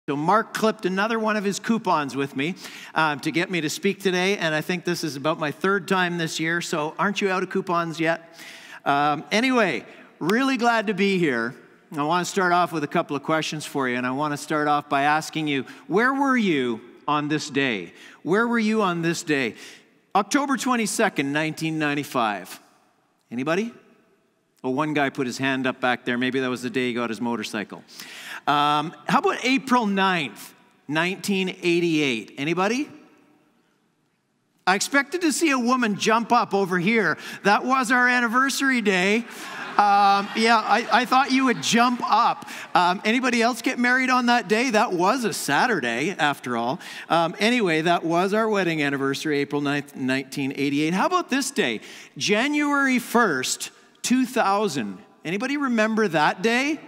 So Mark clipped another one of his coupons with me to get me to speak today, and I think this is about my third time this year, so aren't you out of coupons yet? Anyway, really glad to be here. I want to start off with a couple of questions for you, and I want to start off by asking you, where were you on this day? Where were you on this day? October 22nd, 1995. Anybody? Well, one guy put his hand up back there. Maybe that was the day he got his motorcycle. How about April 9th, 1988? Anybody? I expected to see a woman jump up over here. That was our anniversary day. I thought you would jump up. Anybody else get married on that day? That was a Saturday, after all. Anyway, that was our wedding anniversary, April 9th, 1988. How about this day? January 1st, 2000. Anybody remember that day?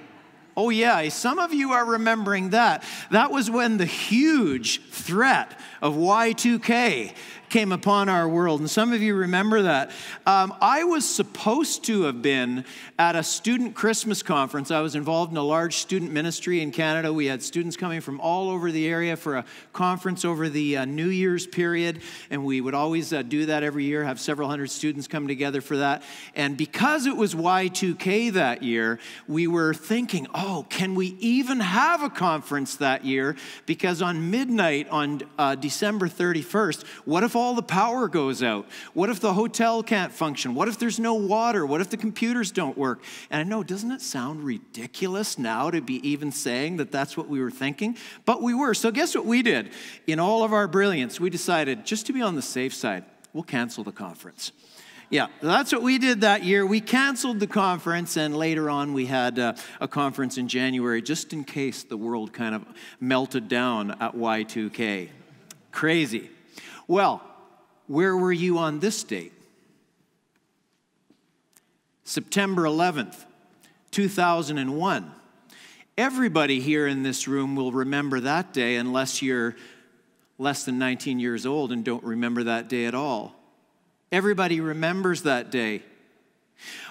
Oh yeah, some of you are remembering that. That was when the huge threat of Y2K came upon our world, and some of you remember that. I was supposed to have been at a student Christmas conference. I was involved in a large student ministry in Canada. We had students coming from all over the area for a conference over the New Year's period, and we would always do that every year, have several hundred students come together for that. And because it was Y2K that year, we were thinking, oh, can we even have a conference that year? Because on midnight on December 31st, what if all the power goes out? What if the hotel can't function? What if there's no water? What if the computers don't work? And I know, doesn't it sound ridiculous now to be even saying that that's what we were thinking? But we were. So guess what we did? In all of our brilliance, we decided, just to be on the safe side, we'll cancel the conference. Yeah, that's what we did that year. We canceled the conference, and later on we had a conference in January, just in case the world kind of melted down at Y2K. Crazy. Well, where were you on this date? September 11th, 2001. Everybody here in this room will remember that day unless you're less than 19 years old and don't remember that day at all. Everybody remembers that day.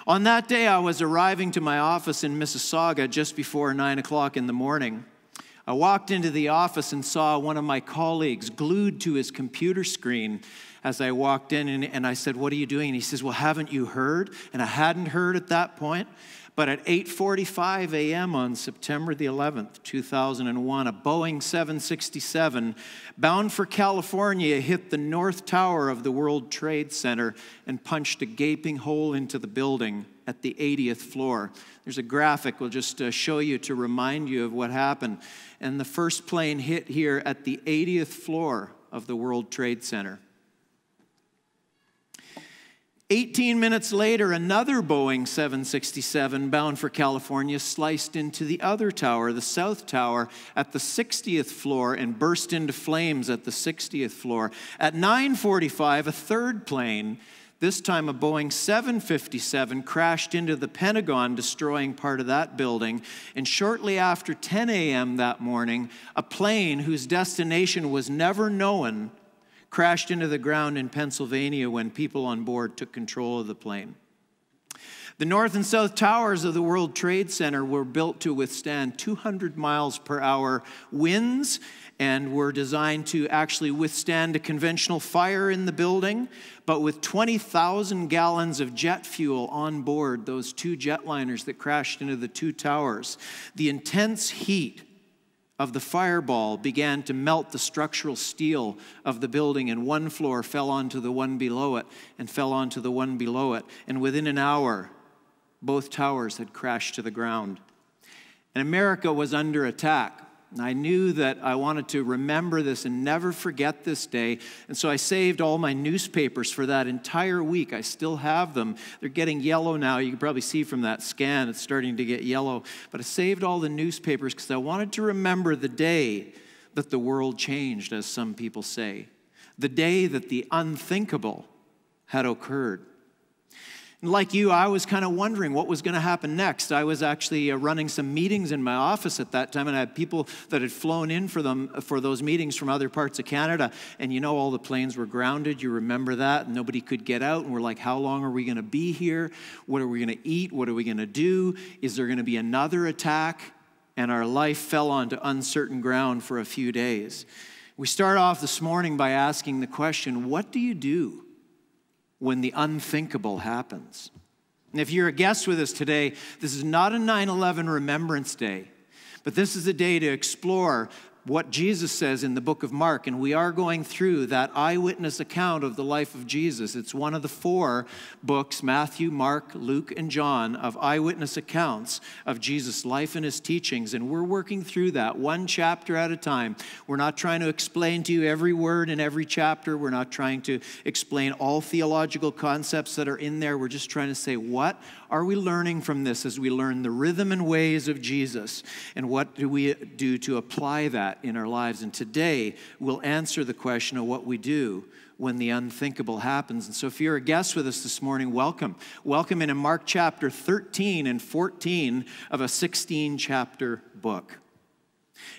On that day, I was arriving to my office in Mississauga just before 9 o'clock in the morning. I walked into the office and saw one of my colleagues glued to his computer screen as I walked in, and I said, "What are you doing?" And he says, "Well, haven't you heard?" And I hadn't heard at that point, but at 8:45 a.m. on September the 11th, 2001, a Boeing 767 bound for California hit the North Tower of the World Trade Center and punched a gaping hole into the building at the 80th floor. There's a graphic we'll just show you to remind you of what happened. And the first plane hit here at the 80th floor of the World Trade Center. 18 minutes later, another Boeing 767 bound for California sliced into the other tower, the South Tower, at the 60th floor and burst into flames at the 60th floor. At 9:45, a third plane, this time a Boeing 757, crashed into the Pentagon, destroying part of that building. And shortly after 10 a.m. that morning, a plane whose destination was never known crashed into the ground in Pennsylvania when people on board took control of the plane. The North and South Towers of the World Trade Center were built to withstand 200 miles per hour winds and were designed to actually withstand a conventional fire in the building. But with 20,000 gallons of jet fuel on board those two jetliners that crashed into the two towers, the intense heat of the fireball began to melt the structural steel of the building, and one floor fell onto the one below it and fell onto the one below it. And within an hour, both towers had crashed to the ground. And America was under attack. And I knew that I wanted to remember this and never forget this day. And so I saved all my newspapers for that entire week. I still have them. They're getting yellow now. You can probably see from that scan, it's starting to get yellow. But I saved all the newspapers because I wanted to remember the day that the world changed, as some people say. The day that the unthinkable had occurred. Like you, I was kind of wondering what was going to happen next. I was actually running some meetings in my office at that time, and I had people that had flown in for those meetings from other parts of Canada. And you know, all the planes were grounded. You remember that? And nobody could get out. And we're like, how long are we going to be here? What are we going to eat? What are we going to do? Is there going to be another attack? and our life fell onto uncertain ground for a few days. We start off this morning by asking the question, what do you do when the unthinkable happens? And if you're a guest with us today, this is not a 9/11 Remembrance Day, but this is a day to explore what Jesus says in the book of Mark, and we are going through that eyewitness account of the life of Jesus. It's one of the 4 books, Matthew, Mark, Luke, and John, of eyewitness accounts of Jesus' life and his teachings, and we're working through that one chapter at a time. We're not trying to explain to you every word in every chapter. We're not trying to explain all theological concepts that are in there. We're just trying to say, what are we learning from this as we learn the rhythm and ways of Jesus, and what do we do to apply that in our lives? And today we'll answer the question of what we do when the unthinkable happens. And so if you're a guest with us this morning, welcome. Welcome into Mark chapter 13 and 14 of a 16-chapter book.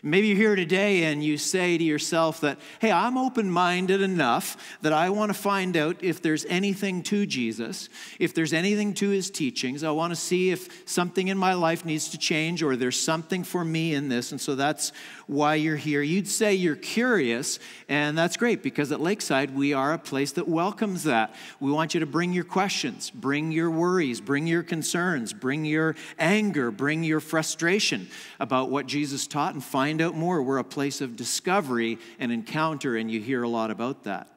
Maybe you're here today and you say to yourself that, hey, I'm open-minded enough that I want to find out if there's anything to Jesus, if there's anything to his teachings. I want to see if something in my life needs to change or there's something for me in this. And so that's why you're here. You'd say you're curious, and that's great because at Lakeside, we are a place that welcomes that. We want you to bring your questions, bring your worries, bring your concerns, bring your anger, bring your frustration about what Jesus taught and find out more. We're a place of discovery and encounter, and you hear a lot about that.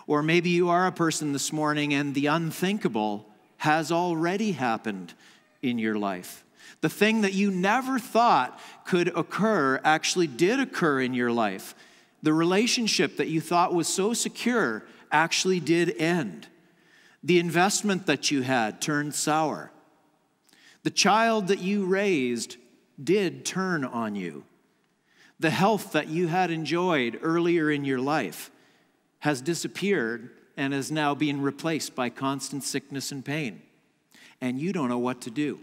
Or maybe you are a person this morning and the unthinkable has already happened in your life. The thing that you never thought could occur actually did occur in your life. The relationship that you thought was so secure actually did end. The investment that you had turned sour. The child that you raised did turn on you. The health that you had enjoyed earlier in your life has disappeared and is now being replaced by constant sickness and pain. And you don't know what to do.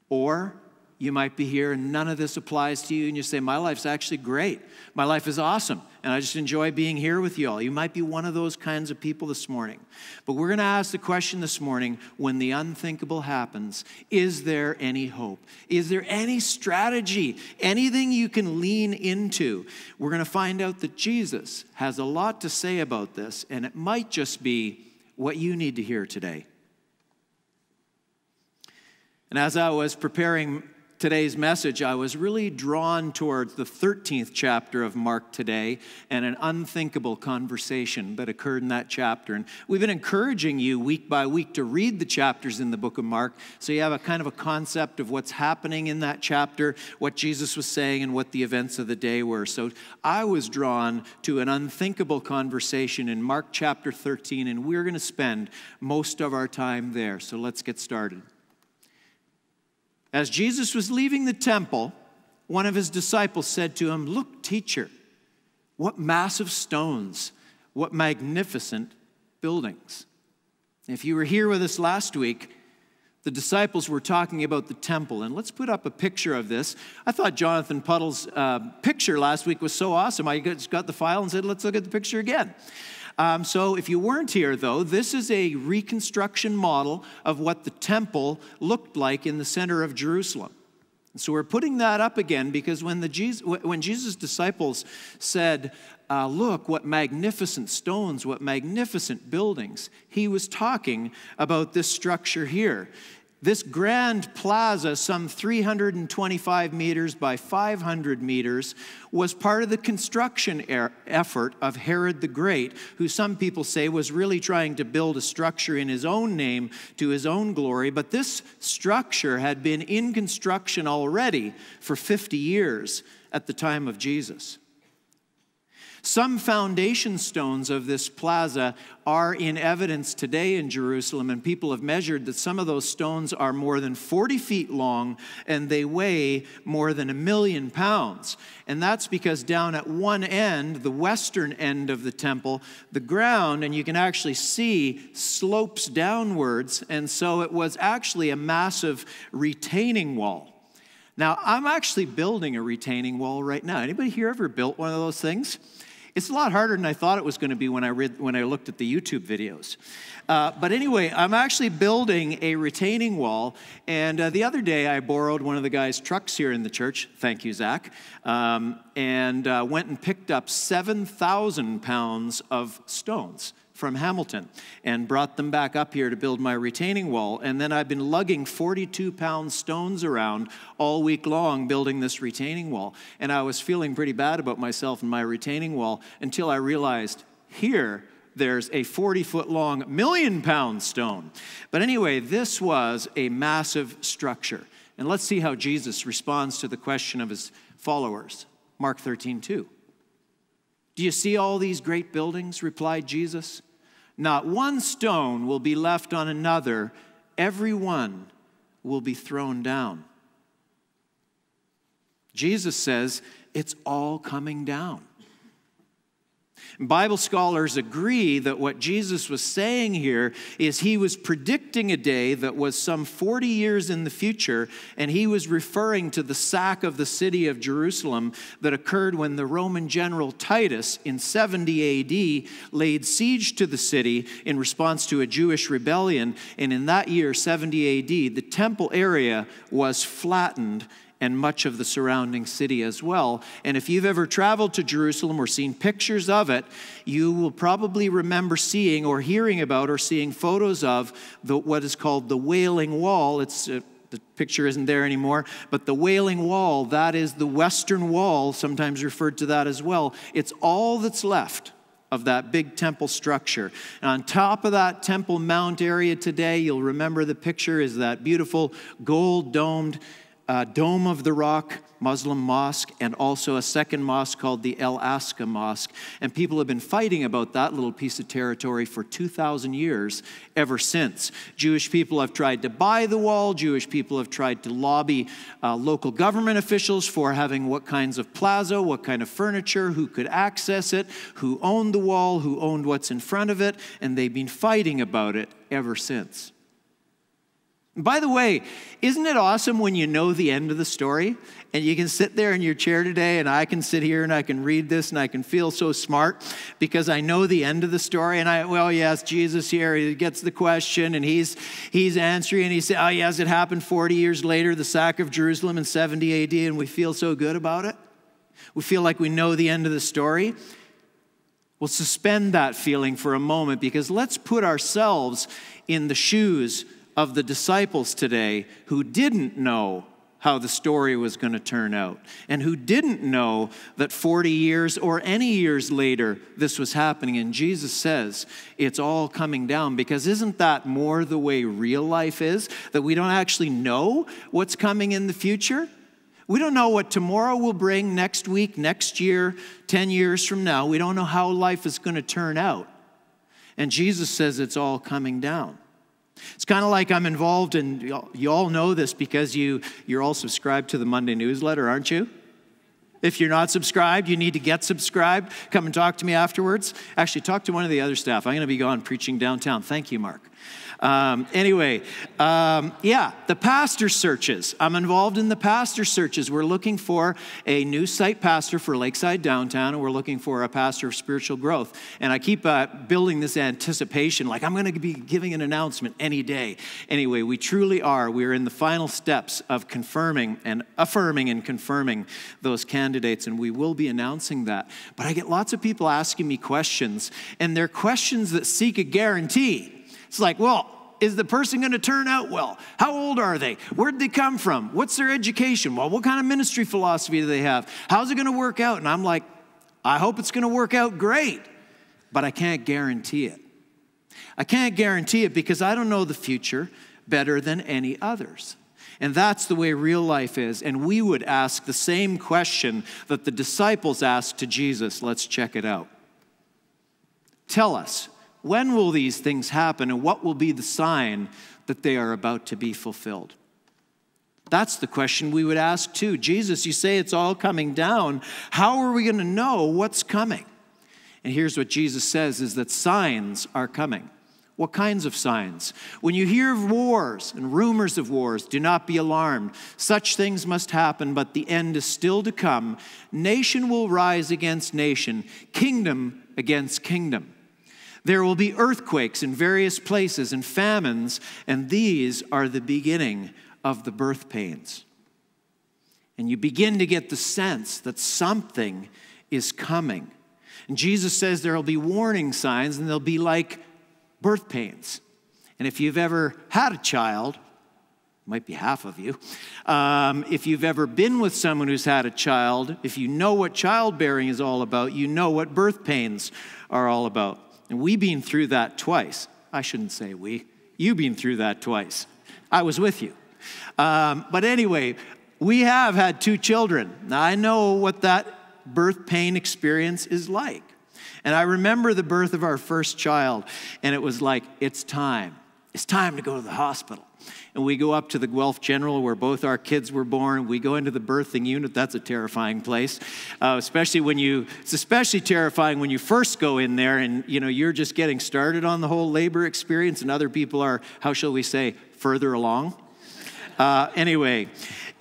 Or you might be here and none of this applies to you and you say, my life's actually great. My life is awesome and I just enjoy being here with you all. You might be one of those kinds of people this morning. But we're going to ask the question this morning, when the unthinkable happens, is there any hope? Is there any strategy? Anything you can lean into? We're going to find out that Jesus has a lot to say about this, and it might just be what you need to hear today. And as I was preparing today's message, I was really drawn towards the 13th chapter of Mark today and an unthinkable conversation that occurred in that chapter. And we've been encouraging you week by week to read the chapters in the book of Mark so you have a kind of a concept of what's happening in that chapter, what Jesus was saying, and what the events of the day were. So I was drawn to an unthinkable conversation in Mark chapter 13, and we're going to spend most of our time there. So let's get started. As Jesus was leaving the temple, one of his disciples said to him, "Look, teacher, what massive stones, what magnificent buildings." If you were here with us last week, the disciples were talking about the temple. And let's put up a picture of this. I thought Jonathan Puddle's picture last week was so awesome. I just got the file and said, let's look at the picture again. So if you weren't here, though, this is a reconstruction model of what the temple looked like in the center of Jerusalem. So we're putting that up again because when Jesus' disciples said, look, what magnificent stones, what magnificent buildings, he was talking about this structure here. This grand plaza, some 325 meters by 500 meters, was part of the construction effort of Herod the Great, who some people say was really trying to build a structure in his own name to his own glory. But this structure had been in construction already for 50 years at the time of Jesus. Some foundation stones of this plaza are in evidence today in Jerusalem, and people have measured that some of those stones are more than 40 feet long and they weigh more than 1 million pounds. And that's because down at one end, the western end of the temple, the ground, and you can actually see, slopes downwards, and so it was actually a massive retaining wall. Now, I'm actually building a retaining wall right now. Anybody here ever built one of those things? It's a lot harder than I thought it was going to be when I looked at the YouTube videos. But anyway, I'm actually building a retaining wall, and the other day I borrowed one of the guys' trucks here in the church, thank you, Zach, and went and picked up 7,000 pounds of stones from Hamilton and brought them back up here to build my retaining wall. And then I've been lugging 42-pound stones around all week long building this retaining wall. And I was feeling pretty bad about myself and my retaining wall until I realized here there's a 40-foot-long, million-pound stone. But anyway, this was a massive structure. And let's see how Jesus responds to the question of his followers. Mark 13:2. Do you see all these great buildings? Replied Jesus. Not one stone will be left on another. Every one will be thrown down. Jesus says it's all coming down. Bible scholars agree that what Jesus was saying here is he was predicting a day that was some 40 years in the future, and he was referring to the sack of the city of Jerusalem that occurred when the Roman general Titus in 70 A.D. laid siege to the city in response to a Jewish rebellion. And in that year, 70 A.D., the temple area was flattened and much of the surrounding city as well. And if you've ever traveled to Jerusalem or seen pictures of it, you will probably remember seeing or hearing about or seeing photos of what is called the Wailing Wall. The picture isn't there anymore, but the Wailing Wall, that is the Western Wall, sometimes referred to that as well. It's all that's left of that big temple structure. And on top of that Temple Mount area today, you'll remember the picture is that beautiful gold-domed Dome of the Rock Muslim mosque, and also a second mosque called the El Aqsa Mosque. And people have been fighting about that little piece of territory for 2,000 years ever since. Jewish people have tried to buy the wall. Jewish people have tried to lobby local government officials for having what kinds of plaza, what kind of furniture, who could access it, who owned the wall, who owned what's in front of it, and they've been fighting about it ever since. By the way, isn't it awesome when you know the end of the story and you can sit there in your chair today and I can sit here and I can read this and I can feel so smart because I know the end of the story and yes, Jesus here, he gets the question and he's answering and he says, yes, it happened 40 years later, the sack of Jerusalem in 70 AD, and we feel so good about it. We feel like we know the end of the story. Well, suspend that feeling for a moment because let's put ourselves in the shoes of the disciples today who didn't know how the story was going to turn out and who didn't know that 40 years or any years later this was happening. And Jesus says it's all coming down, because isn't that more the way real life is? That we don't actually know what's coming in the future? We don't know what tomorrow will bring, next week, next year, 10 years from now. We don't know how life is going to turn out. And Jesus says it's all coming down. It's kind of like I'm involved in, you all know this because you're all subscribed to the Monday newsletter, aren't you? If you're not subscribed, you need to get subscribed. Come and talk to me afterwards. Actually, talk to one of the other staff. I'm going to be gone preaching downtown. Thank you, Mark. The pastor searches. I'm involved in the pastor searches. We're looking for a new site pastor for Lakeside Downtown, and we're looking for a pastor of spiritual growth. And I keep building this anticipation, like I'm going to be giving an announcement any day. Anyway, we truly are. We're in the final steps of confirming and affirming and confirming those candidates, and we will be announcing that. But I get lots of people asking me questions, and they're questions that seek a guarantee. It's like, well, is the person going to turn out well? How old are they? Where did they come from? What's their education? Well, what kind of ministry philosophy do they have? How's it going to work out? And I'm like, I hope it's going to work out great, but I can't guarantee it. I can't guarantee it because I don't know the future better than any others. And that's the way real life is. And we would ask the same question that the disciples asked to Jesus. Let's check it out. Tell us, when will these things happen, and what will be the sign that they are about to be fulfilled? That's the question we would ask too. Jesus, you say it's all coming down. How are we going to know what's coming? And here's what Jesus says is that signs are coming. What kinds of signs? When you hear of wars and rumors of wars, do not be alarmed. Such things must happen, but the end is still to come. Nation will rise against nation, kingdom against kingdom. There will be earthquakes in various places and famines, and these are the beginning of the birth pains. And you begin to get the sense that something is coming. And Jesus says there will be warning signs, and they'll be like birth pains. And if you've ever had a child, might be half of you, if you've ever been with someone who's had a child, if you know what childbearing is all about, you know what birth pains are all about. And we've been through that twice. I shouldn't say we. You've been through that twice. I was with you. But anyway, we have had 2 children. Now, I know what that birth pain experience is like. And I remember the birth of our first child, and it was like, it's time. It's time to go to the hospital. And we go up to the Guelph General where both our kids were born. We go into the birthing unit. That's a terrifying place, it's especially terrifying when you first go in there and, you're just getting started on the whole labor experience and other people are, how shall we say, further along. Anyway,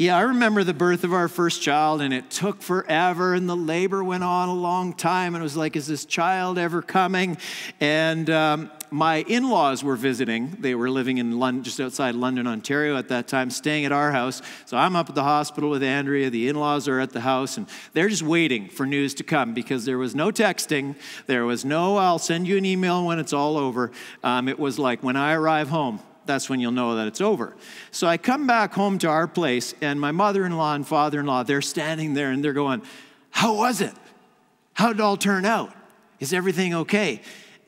I remember the birth of our first child, and it took forever, and the labor went on a long time, and it was like, is this child ever coming? And my in-laws were visiting. They were living in London, just outside London, Ontario at that time, staying at our house. So I'm up at the hospital with Andrea. The in-laws are at the house, and they're just waiting for news to come because there was no texting. There was no, I'll send you an email when it's all over. It was like, when I arrive home, that's when you'll know that it's over. So I come back home to our place, and my mother-in-law and father-in-law, they're standing there, and they're going, how was it? How did it all turn out? Is everything okay?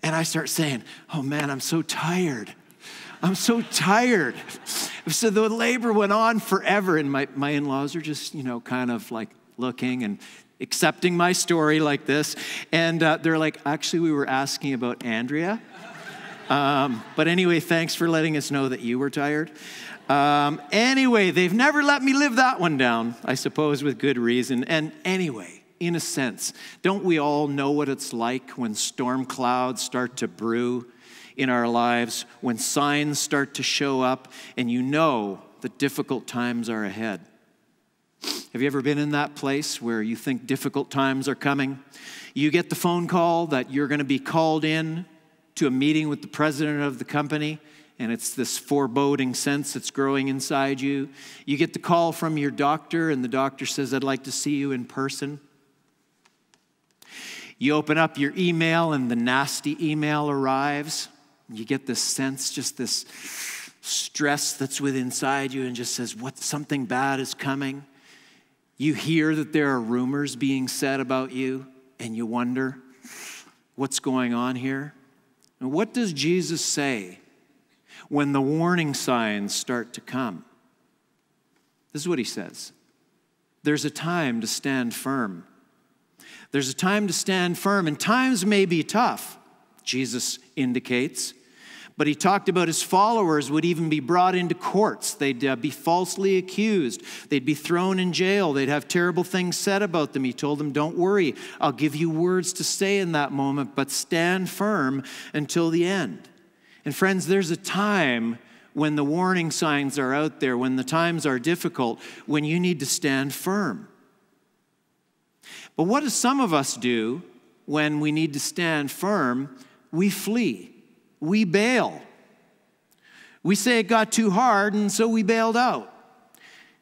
And I start saying, oh man, I'm so tired. I'm so tired. So the labor went on forever, and my in-laws are just, kind of like looking and accepting my story like this. And they're like, actually, we were asking about Andrea. But anyway, thanks for letting us know that you were tired. Anyway, they've never let me live that one down, I suppose with good reason. And anyway, in a sense, don't we all know what it's like when storm clouds start to brew in our lives, when signs start to show up, and you know that difficult times are ahead? Have you ever been in that place where you think difficult times are coming? You get the phone call that you're going to be called in to a meeting with the president of the company, and it's this foreboding sense that's growing inside you. You get the call from your doctor, and the doctor says, I'd like to see you in person. You open up your email, and the nasty email arrives. You get this sense, just this stress that's within inside you and just says, something bad is coming. You hear that there are rumors being said about you, and you wonder, what's going on here? And what does Jesus say when the warning signs start to come? This is what he says. There's a time to stand firm. There's a time to stand firm, and times may be tough, Jesus indicates. But he talked about his followers would even be brought into courts. They'd be falsely accused. They'd be thrown in jail. They'd have terrible things said about them. He told them, don't worry. I'll give you words to say in that moment, but stand firm until the end. And friends, there's a time when the warning signs are out there, when the times are difficult, when you need to stand firm. But what do some of us do when we need to stand firm? We flee. We bail. We say it got too hard, and so we bailed out.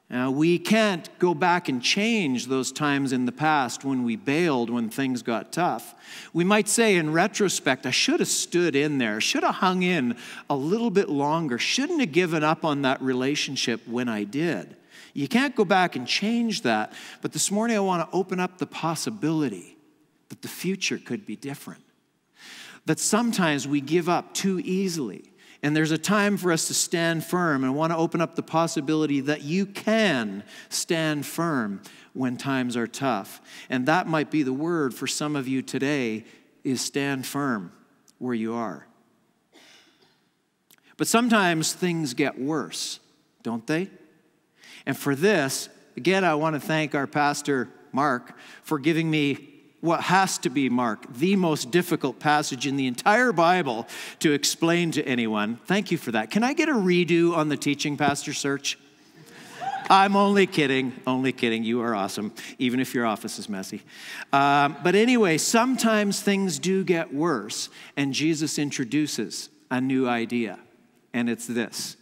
We can't go back and change those times in the past when we bailed, when things got tough. We might say in retrospect, I should have stood in there, should have hung in a little bit longer, shouldn't have given up on that relationship when I did. You can't go back and change that, but this morning I want to open up the possibility that the future could be different. That sometimes we give up too easily. And there's a time for us to stand firm. And I want to open up the possibility that you can stand firm when times are tough. And that might be the word for some of you today, is stand firm where you are. But sometimes things get worse, don't they? And for this, again, I want to thank our pastor, Mark, for giving me what has to be, Mark, the most difficult passage in the entire Bible to explain to anyone. Thank you for that. Can I get a redo on the teaching pastor search? I'm only kidding. You are awesome, even if your office is messy. But anyway, sometimes things do get worse, and Jesus introduces a new idea, and it's this: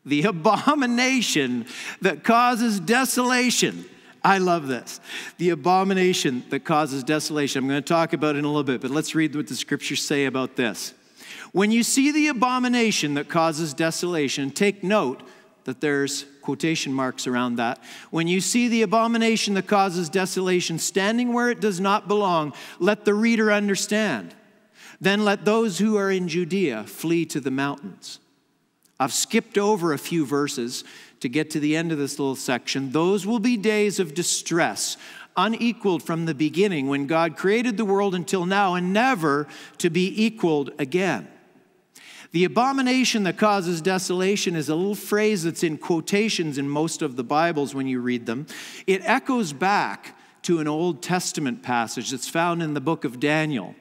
the abomination that causes desolation. I love this. The abomination that causes desolation. I'm going to talk about it in a little bit, but let's read what the scriptures say about this. When you see the abomination that causes desolation, take note that there's quotation marks around that. When you see the abomination that causes desolation standing where it does not belong, let the reader understand. Then let those who are in Judea flee to the mountains. I've skipped over a few verses to get to the end of this little section. Those will be days of distress, unequaled from the beginning when God created the world until now, and never to be equaled again. The abomination that causes desolation is a little phrase that's in quotations in most of the Bibles when you read them. It echoes back to an Old Testament passage that's found in the book of Daniel.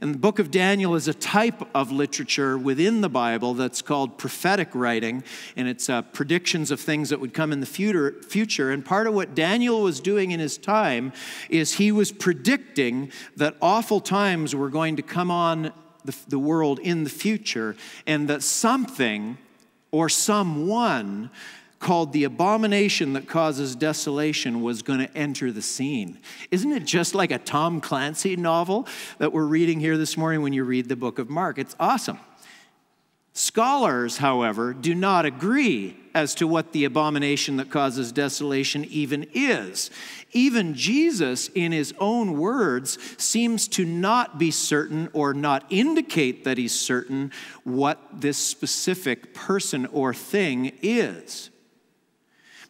And the book of Daniel is a type of literature within the Bible that's called prophetic writing, and it's predictions of things that would come in the future. And part of what Daniel was doing in his time is he was predicting that awful times were going to come on the world in the future, and that something or someone called the abomination that causes desolation was going to enter the scene. Isn't it just like a Tom Clancy novel that we're reading here this morning when you read the book of Mark? It's awesome. Scholars, however, do not agree as to what the abomination that causes desolation even is. Even Jesus, in his own words, seems to not be certain or not indicate that he's certain what this specific person or thing is.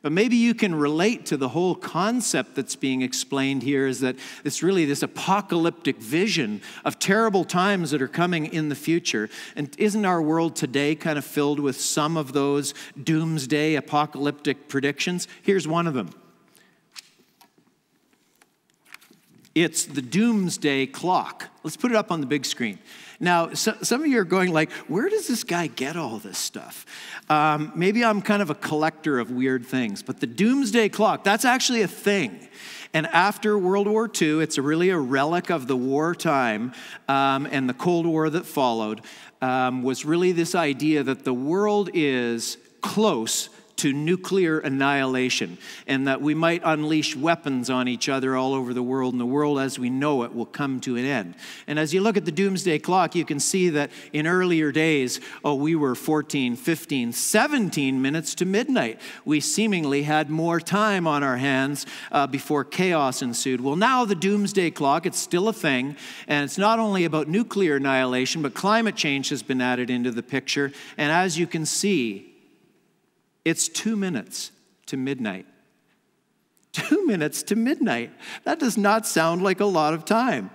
But maybe you can relate to the whole concept that's being explained here, is that it's really this apocalyptic vision of terrible times that are coming in the future. And isn't our world today kind of filled with some of those doomsday apocalyptic predictions? Here's one of them. It's the doomsday clock. Let's put it up on the big screen. Now, some of you are going like, where does this guy get all this stuff? Maybe I'm kind of a collector of weird things, but the doomsday clock, that's actually a thing. And after World War II, it's really a relic of the wartime and the Cold War that followed, was really this idea that the world is close to nuclear annihilation, and that we might unleash weapons on each other all over the world, and the world as we know it will come to an end. And as you look at the doomsday clock, you can see that in earlier days, we were 14, 15, 17 minutes to midnight. We seemingly had more time on our hands before chaos ensued. Well, now the doomsday clock, it's still a thing, and it's not only about nuclear annihilation, but climate change has been added into the picture. And as you can see, it's 2 minutes to midnight. 2 minutes to midnight. That does not sound like a lot of time.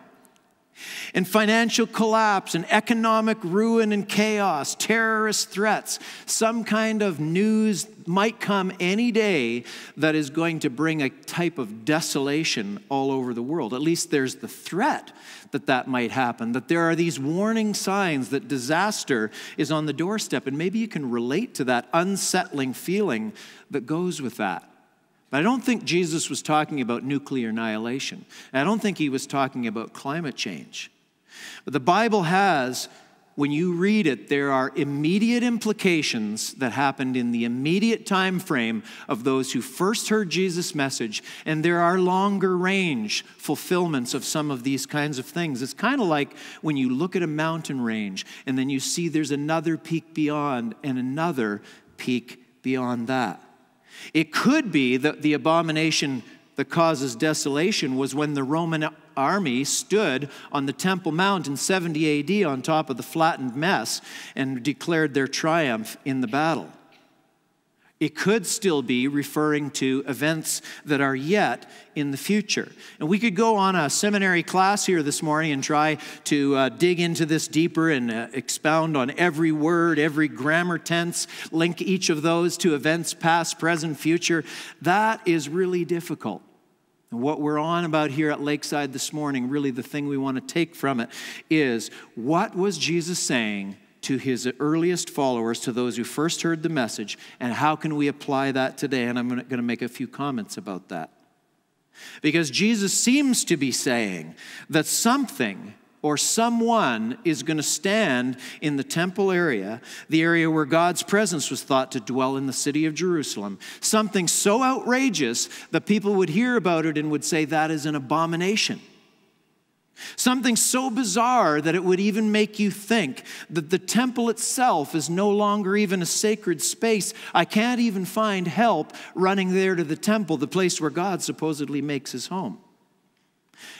And financial collapse and economic ruin and chaos, terrorist threats, some kind of news might come any day that is going to bring a type of desolation all over the world. At least there's the threat that might happen, that there are these warning signs that disaster is on the doorstep. And maybe you can relate to that unsettling feeling that goes with that. But I don't think Jesus was talking about nuclear annihilation. And I don't think he was talking about climate change. But the Bible has, when you read it, there are immediate implications that happened in the immediate time frame of those who first heard Jesus' message, and there are longer range fulfillments of some of these kinds of things. It's kind of like when you look at a mountain range, and then you see there's another peak beyond, and another peak beyond that. It could be that the abomination that causes desolation was when the Roman army stood on the Temple Mount in 70 AD on top of the flattened mess and declared their triumph in the battle. It could still be referring to events that are yet in the future. And we could go on a seminary class here this morning and try to dig into this deeper and expound on every word, every grammar tense, link each of those to events past, present, future. That is really difficult. And what we're on about here at Lakeside this morning, really the thing we want to take from it is, what was Jesus saying to his earliest followers, to those who first heard the message, and how can we apply that today? And I'm going to make a few comments about that. Because Jesus seems to be saying that something or someone is going to stand in the temple area, the area where God's presence was thought to dwell in the city of Jerusalem. Something so outrageous that people would hear about it and would say that is an abomination. Something so bizarre that it would even make you think that the temple itself is no longer even a sacred space. I can't even find help running there to the temple, the place where God supposedly makes his home.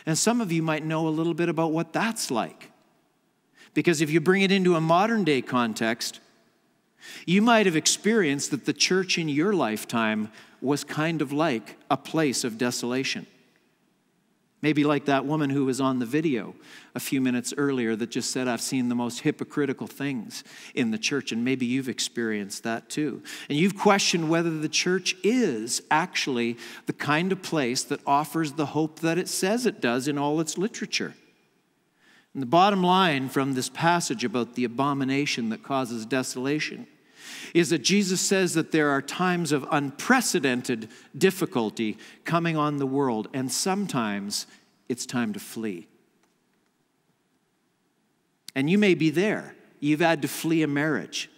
And some of you might know a little bit about what that's like. Because if you bring it into a modern day context, you might have experienced that the church in your lifetime was kind of like a place of desolation. Maybe like that woman who was on the video a few minutes earlier that just said, I've seen the most hypocritical things in the church. And maybe you've experienced that too. And you've questioned whether the church is actually the kind of place that offers the hope that it says it does in all its literature. And the bottom line from this passage about the abomination that causes desolation is that Jesus says that there are times of unprecedented difficulty coming on the world, and sometimes it's time to flee. And you may be there. You've had to flee a marriage.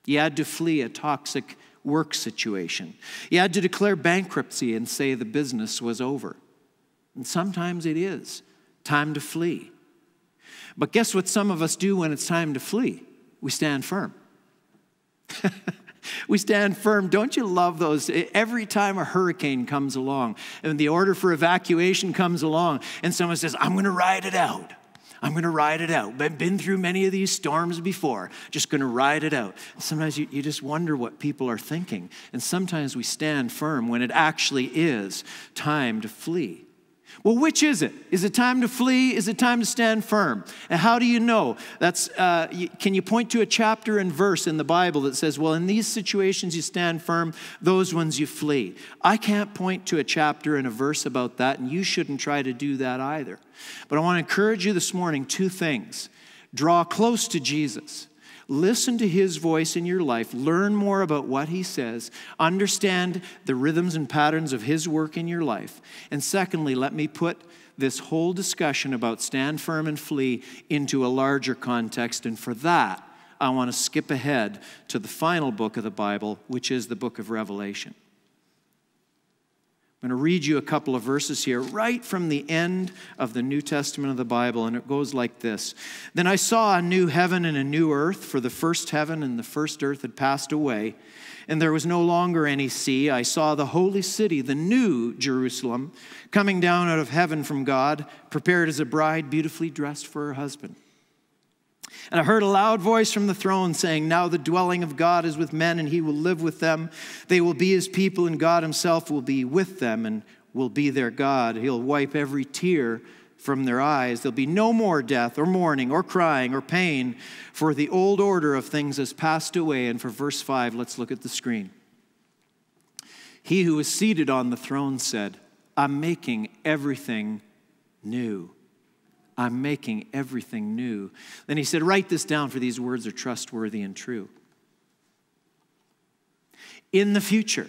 You had to flee a toxic work situation. You had to declare bankruptcy and say the business was over. And sometimes it is time to flee. But guess what some of us do when it's time to flee? We stand firm. We stand firm. Don't you love those? Every time a hurricane comes along and the order for evacuation comes along and someone says, I'm going to ride it out. I'm going to ride it out. I've been through many of these storms before. Just going to ride it out. Sometimes you just wonder what people are thinking. And sometimes we stand firm when it actually is time to flee. Well, which is it? Is it time to flee? Is it time to stand firm? And how do you know? Can you point to a chapter and verse in the Bible that says, well, in these situations you stand firm, those ones you flee? I can't point to a chapter and a verse about that, and you shouldn't try to do that either. But I want to encourage you this morning, two things. Draw close to Jesus. Listen to his voice in your life. Learn more about what he says. Understand the rhythms and patterns of his work in your life. And secondly, let me put this whole discussion about stand firm and flee into a larger context. And for that, I want to skip ahead to the final book of the Bible, which is the book of Revelation. I'm going to read you a couple of verses here right from the end of the New Testament of the Bible, and it goes like this. Then I saw a new heaven and a new earth, for the first heaven and the first earth had passed away, and there was no longer any sea. I saw the holy city, the new Jerusalem, coming down out of heaven from God, prepared as a bride beautifully dressed for her husband. And I heard a loud voice from the throne saying, now the dwelling of God is with men, and he will live with them. They will be his people, and God himself will be with them and will be their God. He'll wipe every tear from their eyes. There'll be no more death or mourning or crying or pain, for the old order of things has passed away. And for verse 5, let's look at the screen. He who is seated on the throne said, I'm making everything new. I'm making everything new. Then he said, write this down, for these words are trustworthy and true. In the future,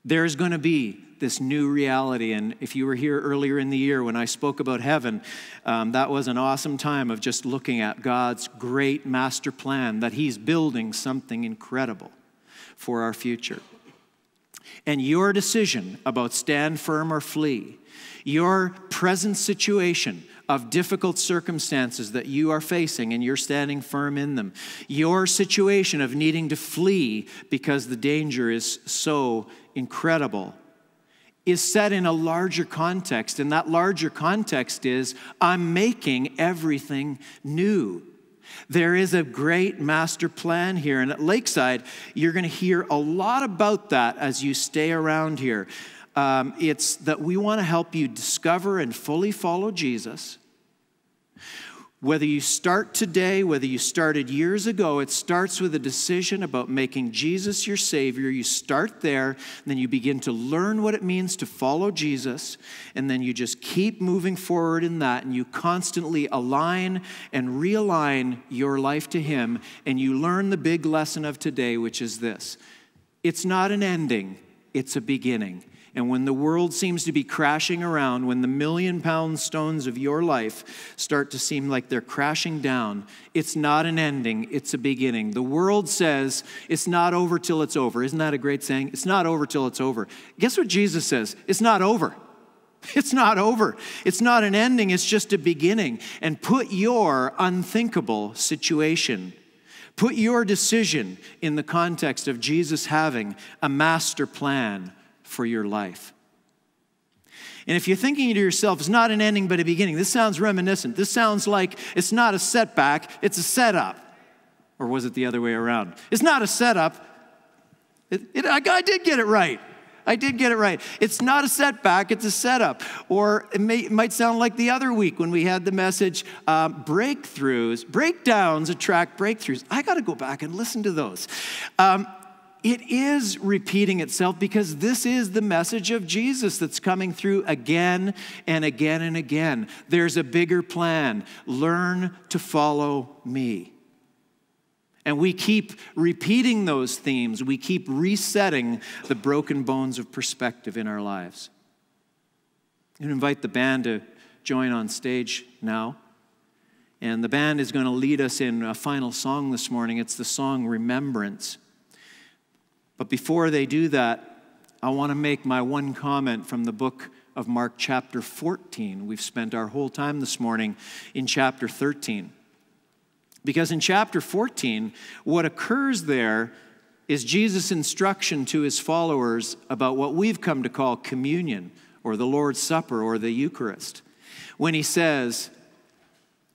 there's going to be this new reality. And if you were here earlier in the year when I spoke about heaven, that was an awesome time of just looking at God's great master plan, that he's building something incredible for our future. And your decision about stand firm or flee, your present situation of difficult circumstances that you are facing and you're standing firm in them, your situation of needing to flee because the danger is so incredible, is set in a larger context. And that larger context is, I'm making everything new. There is a great master plan here. And at Lakeside, you're going to hear a lot about that as you stay around here. It's that we want to help you discover and fully follow Jesus. Whether you start today, whether you started years ago, it starts with a decision about making Jesus your Savior. You start there, and then you begin to learn what it means to follow Jesus, and then you just keep moving forward in that, and you constantly align and realign your life to Him, and you learn the big lesson of today, which is this: it's not an ending, it's a beginning. And when the world seems to be crashing around, when the million-pound stones of your life start to seem like they're crashing down, it's not an ending, it's a beginning. The world says it's not over till it's over. Isn't that a great saying? It's not over till it's over. Guess what Jesus says? It's not over. It's not over. It's not an ending, it's just a beginning. And put your unthinkable situation, put your decision in the context of Jesus having a master plan for your life. And if you're thinking to yourself, it's not an ending but a beginning, this sounds reminiscent. This sounds like it's not a setback, it's a setup. Or was it the other way around? It's not a setup. I did get it right. I did get it right. It's not a setback, it's a setup. Or it might sound like the other week when we had the message, breakthroughs, breakdowns attract breakthroughs. I got to go back and listen to those. It is repeating itself because this is the message of Jesus that's coming through again and again and again. There's a bigger plan. Learn to follow me. And we keep repeating those themes. We keep resetting the broken bones of perspective in our lives. I'm going to invite the band to join on stage now. And the band is going to lead us in a final song this morning. It's the song Remembrance. But before they do that, I want to make my one comment from the book of Mark chapter 14. We've spent our whole time this morning in chapter 13. Because in chapter 14, what occurs there is Jesus' instruction to his followers about what we've come to call communion, or the Lord's Supper, or the Eucharist. When he says,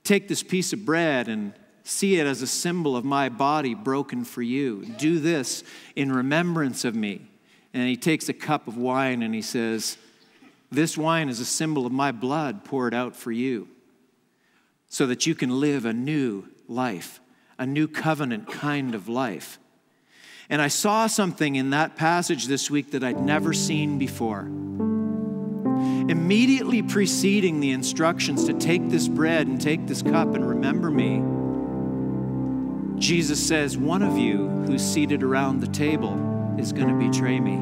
take this piece of bread and see it as a symbol of my body broken for you. Do this in remembrance of me. And he takes a cup of wine and he says, this wine is a symbol of my blood poured out for you, so that you can live a new life, a new covenant kind of life. And I saw something in that passage this week that I'd never seen before. Immediately preceding the instructions to take this bread and take this cup and remember me, Jesus says, one of you who's seated around the table is going to betray me.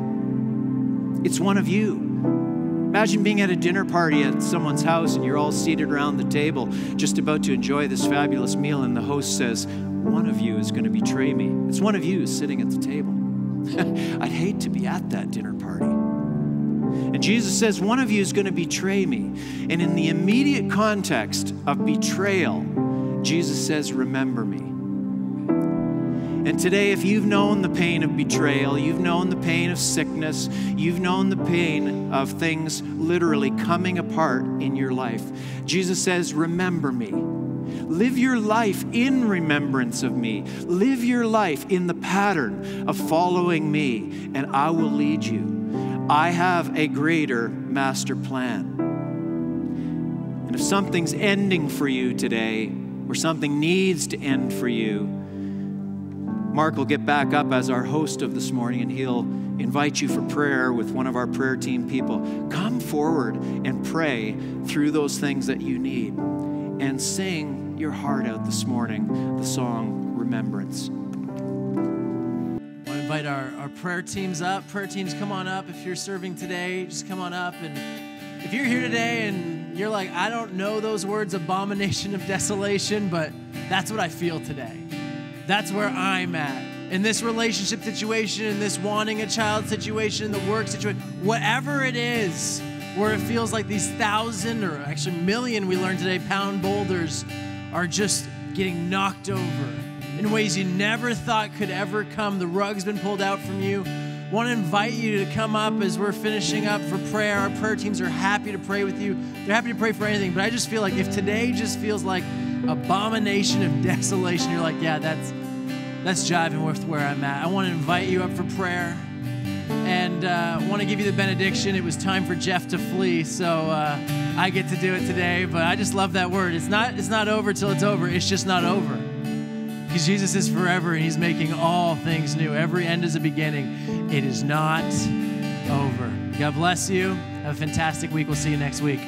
It's one of you. Imagine being at a dinner party at someone's house and you're all seated around the table just about to enjoy this fabulous meal, and the host says, one of you is going to betray me. It's one of you who's sitting at the table. I'd hate to be at that dinner party. And Jesus says, one of you is going to betray me. And in the immediate context of betrayal, Jesus says, remember me. And today, if you've known the pain of betrayal, you've known the pain of sickness, you've known the pain of things literally coming apart in your life, Jesus says, remember me. Live your life in remembrance of me. Live your life in the pattern of following me, and I will lead you. I have a greater master plan. And if something's ending for you today, or something needs to end for you, Mark will get back up as our host of this morning, and he'll invite you for prayer with one of our prayer team people. Come forward and pray through those things that you need, and sing your heart out this morning, the song Remembrance. I want to invite our prayer teams up. Prayer teams, come on up. If you're serving today, just come on up. And if you're here today and you're like, I don't know those words, abomination of desolation, but that's what I feel today. That's where I'm at. In this relationship situation, in this wanting a child situation, in the work situation, whatever it is, where it feels like these 1,000 or actually million, we learned today, pound boulders are just getting knocked over in ways you never thought could ever come. The rug's been pulled out from you. I want to invite you to come up as we're finishing up for prayer. Our prayer teams are happy to pray with you. They're happy to pray for anything, but I just feel like if today just feels like abomination of desolation, you're like, yeah, that's jiving with where I'm at. I want to invite you up for prayer. and want to give you the benediction. It was time for Jeff to flee, so I get to do it today. But I just love that word. It's not over till it's over. It's just not over, because Jesus is forever, and he's making all things new. Every end is a beginning. It is not over. God bless you. Have a fantastic week. We'll see you next week.